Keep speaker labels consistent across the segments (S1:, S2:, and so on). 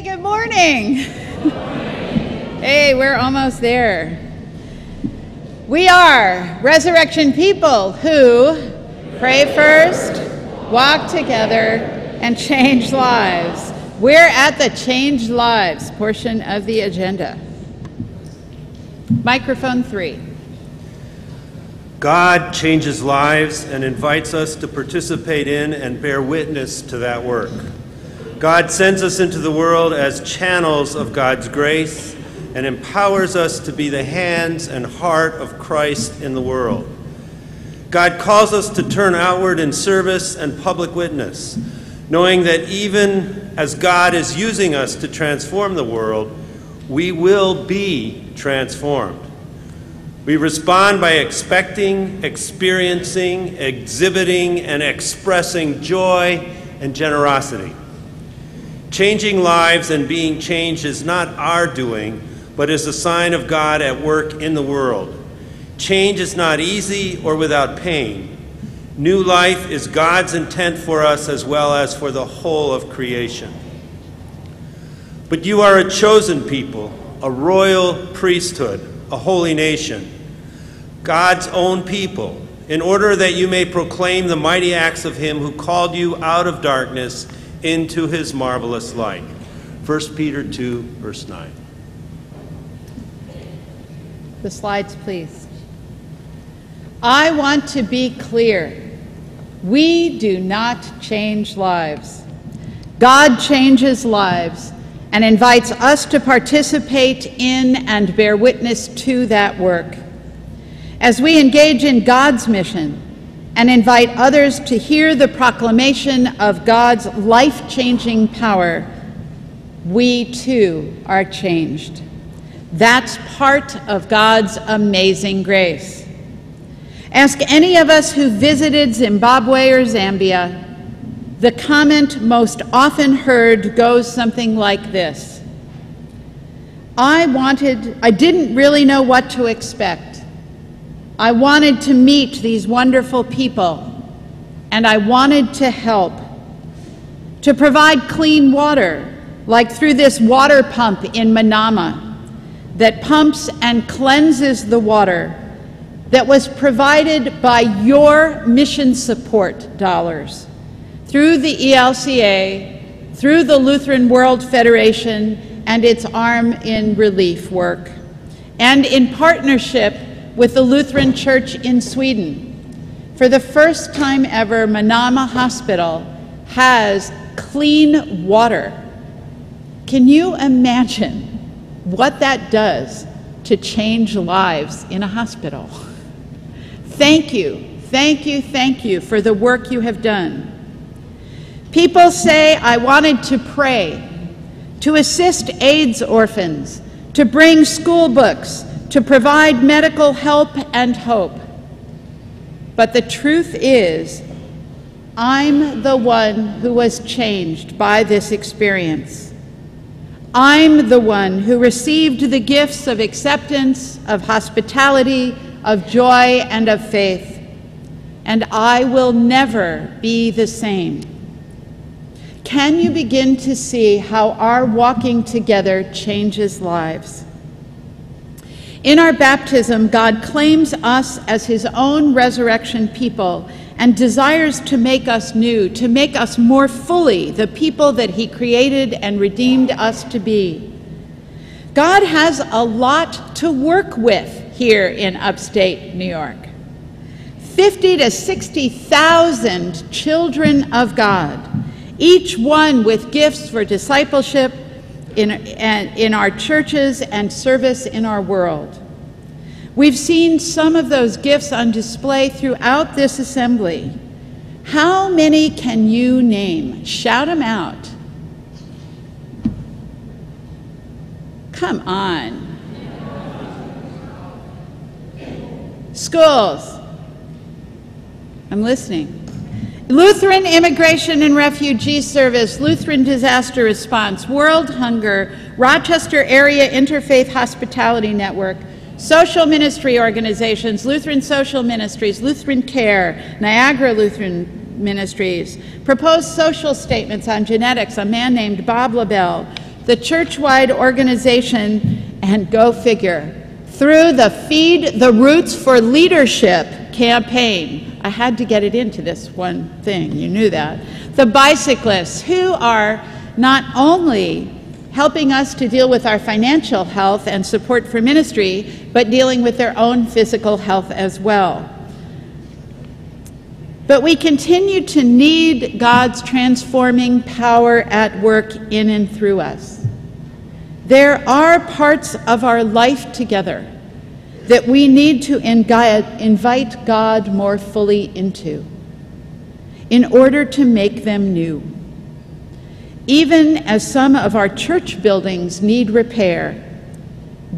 S1: Good morning. Hey, we're almost there. We are resurrection people who pray first, walk together, and change lives. We're at the Change Lives portion of the agenda. Microphone 3.
S2: God changes lives and invites us to participate in and bear witness to that work. God sends us into the world as channels of God's grace and empowers us to be the hands and heart of Christ in the world. God calls us to turn outward in service and public witness, knowing that even as God is using us to transform the world, we will be transformed. We respond by expecting, experiencing, exhibiting, and expressing joy and generosity. Changing lives and being changed is not our doing, but is a sign of God at work in the world. Change is not easy or without pain. New life is God's intent for us as well as for the whole of creation. But you are a chosen people, a royal priesthood, a holy nation, God's own people, in order that you may proclaim the mighty acts of him who called you out of darkness into his marvelous light. 1 Peter 2, verse 9.
S1: The slides, please. I want to be clear. We do not change lives. God changes lives and invites us to participate in and bear witness to that work. As we engage in God's mission and invite others to hear the proclamation of God's life-changing power, we too are changed. That's part of God's amazing grace. Ask any of us who visited Zimbabwe or Zambia. The comment most often heard goes something like this: I didn't really know what to expect. I wanted to meet these wonderful people, and I wanted to help. To provide clean water, like through this water pump in Manama, that pumps and cleanses the water that was provided by your mission support dollars through the ELCA, through the Lutheran World Federation and its arm in relief work, and in partnership with the Lutheran Church in Sweden. For the first time ever, Manama Hospital has clean water. Can you imagine what that does to change lives in a hospital? Thank you, thank you, thank you for the work you have done. People say, I wanted to pray, to assist AIDS orphans, to bring school books, to provide medical help and hope. But the truth is, I'm the one who was changed by this experience. I'm the one who received the gifts of acceptance, of hospitality, of joy, and of faith. And I will never be the same. Can you begin to see how our walking together changes lives? In our baptism, God claims us as his own resurrection people and desires to make us new, to make us more fully the people that he created and redeemed us to be. God has a lot to work with here in upstate New York. 50 to 60,000 children of God, each one with gifts for discipleship in our churches and service in our world. We've seen some of those gifts on display throughout this assembly. How many can you name? Shout them out. Come on. Schools. I'm listening. Lutheran Immigration and Refugee Service, Lutheran Disaster Response, World Hunger, Rochester Area Interfaith Hospitality Network, social ministry organizations, Lutheran Social Ministries, Lutheran Care, Niagara Lutheran Ministries, proposed social statements on genetics, a man named Bob LaBelle, the church-wide organization, and go figure, through the Feed the Roots for Leadership campaign. I had to get it into this one thing, you knew that. The bicyclists, who are not only helping us to deal with our financial health and support for ministry, but dealing with their own physical health as well. But we continue to need God's transforming power at work in and through us. There are parts of our life together that we need to invite God more fully into in order to make them new. Even as some of our church buildings need repair,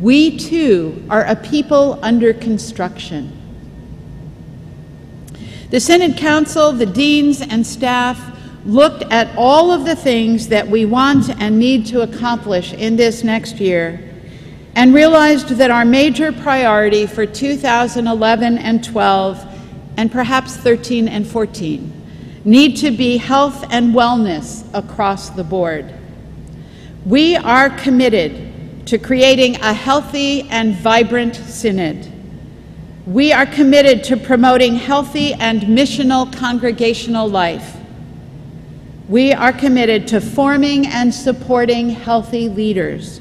S1: we too are a people under construction. The Synod Council, the deans and staff looked at all of the things that we want and need to accomplish in this next year and realized that our major priority for 2011 and 12, and perhaps 13 and 14, need to be health and wellness across the board. We are committed to creating a healthy and vibrant synod. We are committed to promoting healthy and missional congregational life. We are committed to forming and supporting healthy leaders.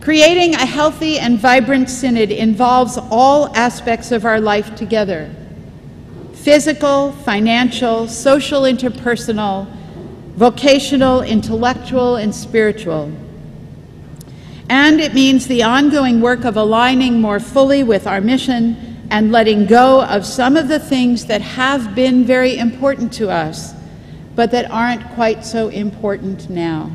S1: Creating a healthy and vibrant synod involves all aspects of our life together: physical, financial, social, interpersonal, vocational, intellectual, and spiritual. And it means the ongoing work of aligning more fully with our mission and letting go of some of the things that have been very important to us, but that aren't quite so important now.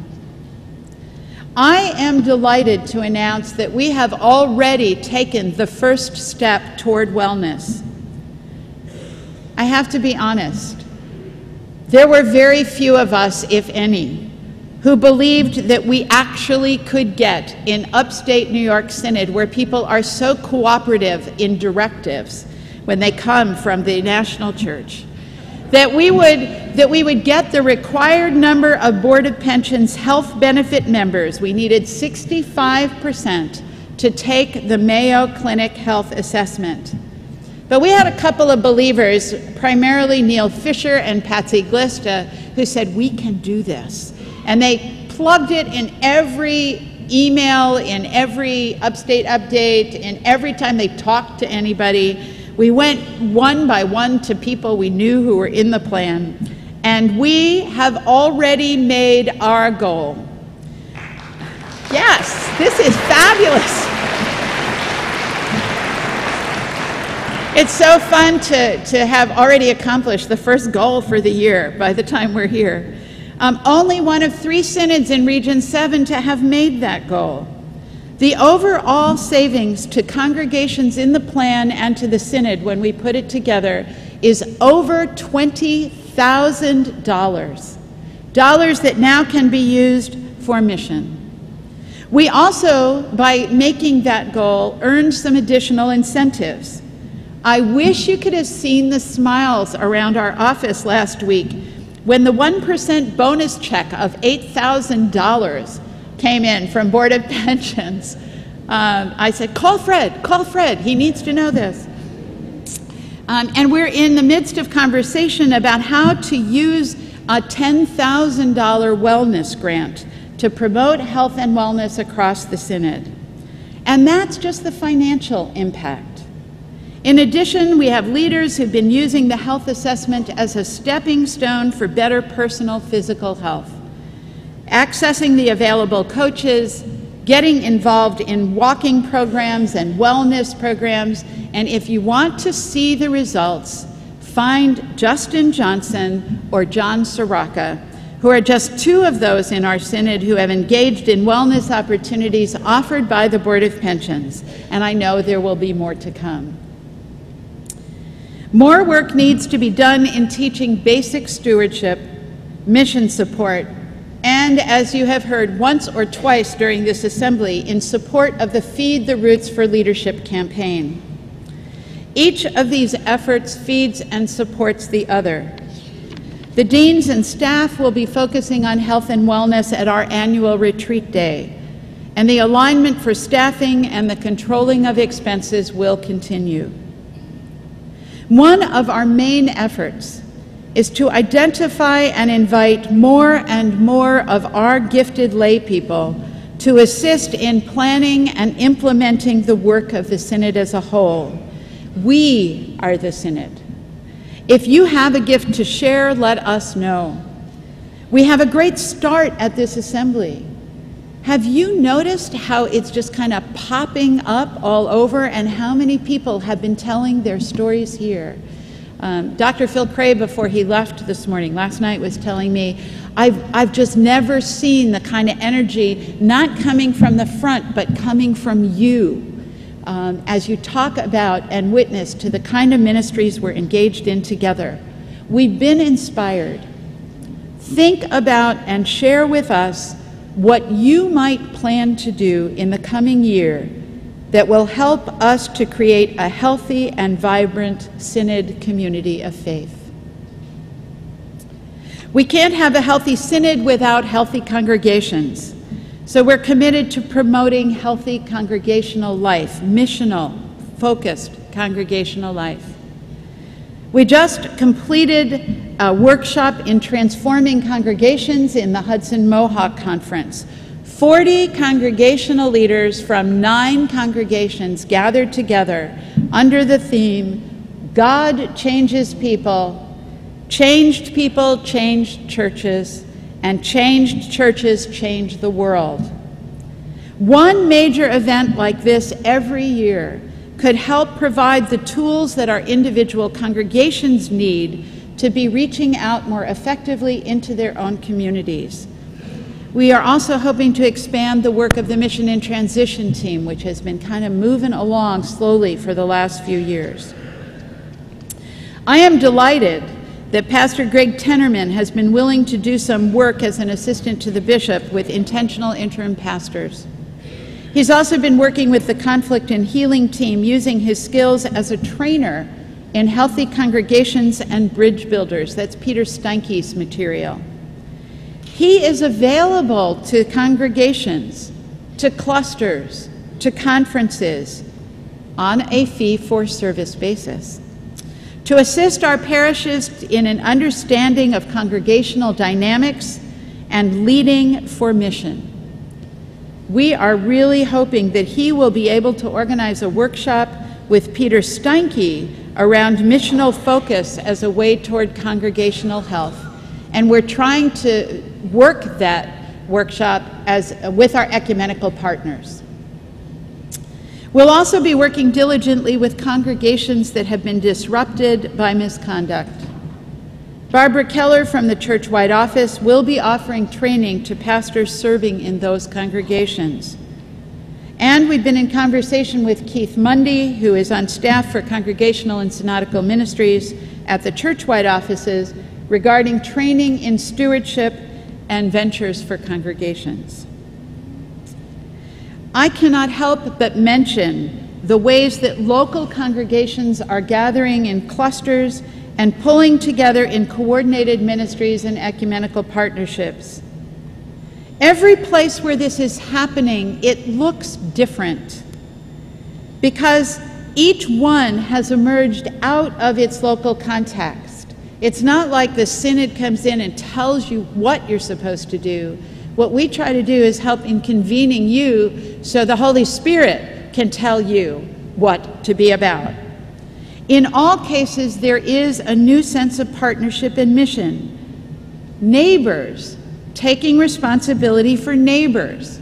S1: I am delighted to announce that we have already taken the first step toward wellness. I have to be honest, there were very few of us, if any, who believed that we actually could get in upstate New York Synod, where people are so cooperative in directives when they come from the national church, that we would get the required number of Board of Pensions health benefit members. We needed 65% to take the Mayo Clinic health assessment. But we had a couple of believers, primarily Neil Fisher and Patsy Glista, who said, we can do this. And they plugged it in every email, in every upstate update, in every time they talked to anybody. We went one by one to people we knew who were in the plan, and we have already made our goal. Yes, this is fabulous. It's so fun to have already accomplished the first goal for the year by the time we're here. Only one of 3 synods in Region 7 to have made that goal. The overall savings to congregations in the plan and to the synod when we put it together is over $20,000, dollars that now can be used for mission. We also, by making that goal, earned some additional incentives. I wish you could have seen the smiles around our office last week when the 1% bonus check of $8,000 came in from Board of Pensions. I said, call Fred, he needs to know this. And we're in the midst of conversation about how to use a $10,000 wellness grant to promote health and wellness across the synod. And that's just the financial impact. In addition, we have leaders who've been using the health assessment as a stepping stone for better personal physical health, accessing the available coaches, getting involved in walking programs and wellness programs, and if you want to see the results, find Justin Johnson or John Soraka, who are just 2 of those in our synod who have engaged in wellness opportunities offered by the Board of Pensions, and I know there will be more to come. More work needs to be done in teaching basic stewardship, mission support, and, as you have heard once or twice during this assembly, in support of the Feed the Roots for Leadership campaign. Each of these efforts feeds and supports the other. The deans and staff will be focusing on health and wellness at our annual retreat day, and the alignment for staffing and the controlling of expenses will continue. One of our main efforts is to identify and invite more and more of our gifted lay people to assist in planning and implementing the work of the Synod as a whole. We are the Synod. If you have a gift to share, let us know. We have a great start at this assembly. Have you noticed how it's just kind of popping up all over, and how many people have been telling their stories here? Dr. Phil Cray, before he left this morning, last night, was telling me, I've just never seen the kind of energy not coming from the front, but coming from you. As you talk about and witness to the kind of ministries we're engaged in together. We've been inspired. Think about and share with us what you might plan to do in the coming year that will help us to create a healthy and vibrant Synod community of faith. We can't have a healthy Synod without healthy congregations. So we're committed to promoting healthy congregational life, missional, focused congregational life. We just completed a workshop in transforming congregations in the Hudson Mohawk Conference. 40 congregational leaders from 9 congregations gathered together under the theme, God changes people, changed people changed churches, and changed churches change the world. One major event like this every year could help provide the tools that our individual congregations need to be reaching out more effectively into their own communities. We are also hoping to expand the work of the Mission in Transition team, which has been kind of moving along slowly for the last few years. I am delighted that Pastor Greg Tenorman has been willing to do some work as an assistant to the bishop with intentional interim pastors. He's also been working with the Conflict and Healing team, using his skills as a trainer in healthy congregations and bridge builders. That's Peter Steinke's material. He is available to congregations, to clusters, to conferences on a fee-for-service basis, to assist our parishes in an understanding of congregational dynamics and leading for mission. We are really hoping that he will be able to organize a workshop with Peter Steinke around missional focus as a way toward congregational health. And we're trying to work that workshop with our ecumenical partners. We'll also be working diligently with congregations that have been disrupted by misconduct. Barbara Keller from the Church-wide Office will be offering training to pastors serving in those congregations. And we've been in conversation with Keith Mundy, who is on staff for Congregational and Synodical Ministries at the Church-wide offices, regarding training in stewardship and ventures for congregations. I cannot help but mention the ways that local congregations are gathering in clusters and pulling together in coordinated ministries and ecumenical partnerships. Every place where this is happening, it looks different because each one has emerged out of its local context. It's not like the Synod comes in and tells you what you're supposed to do. What we try to do is help in convening you so the Holy Spirit can tell you what to be about. In all cases, there is a new sense of partnership and mission. Neighbors taking responsibility for neighbors,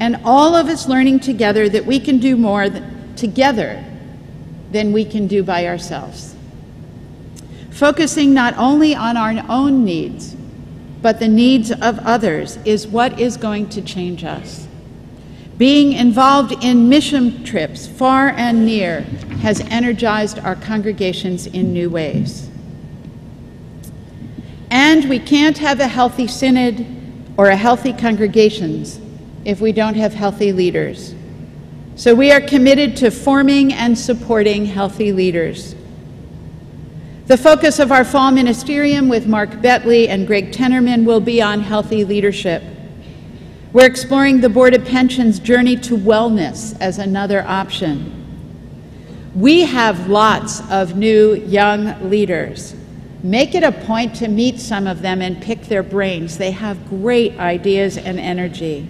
S1: and all of us learning together that we can do more together than we can do by ourselves. Focusing not only on our own needs, but the needs of others is what is going to change us. Being involved in mission trips far and near has energized our congregations in new ways. And we can't have a healthy synod or a healthy congregations if we don't have healthy leaders. So we are committed to forming and supporting healthy leaders. The focus of our fall ministerium with Mark Betley and Greg Tenorman will be on healthy leadership. We're exploring the Board of Pensions' journey to wellness as another option. We have lots of new young leaders. Make it a point to meet some of them and pick their brains. They have great ideas and energy.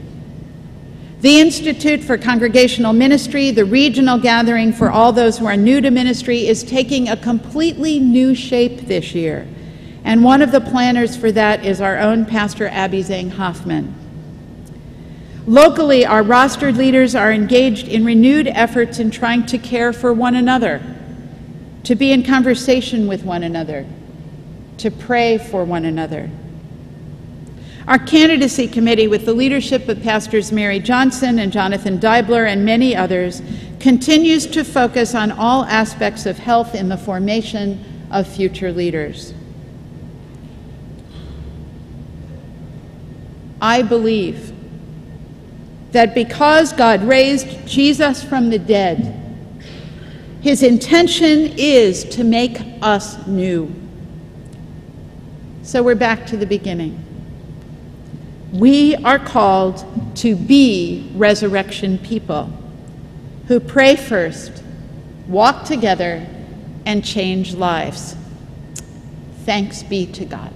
S1: The Institute for Congregational Ministry, the regional gathering for all those who are new to ministry, is taking a completely new shape this year. And one of the planners for that is our own Pastor Abby Zhang Hoffman. Locally, our rostered leaders are engaged in renewed efforts in trying to care for one another, to be in conversation with one another, to pray for one another. Our candidacy committee, with the leadership of Pastors Mary Johnson and Jonathan Deibler and many others, continues to focus on all aspects of health in the formation of future leaders. I believe that because God raised Jesus from the dead, his intention is to make us new. So we're back to the beginning. We are called to be resurrection people who pray first, walk together, and change lives. Thanks be to God.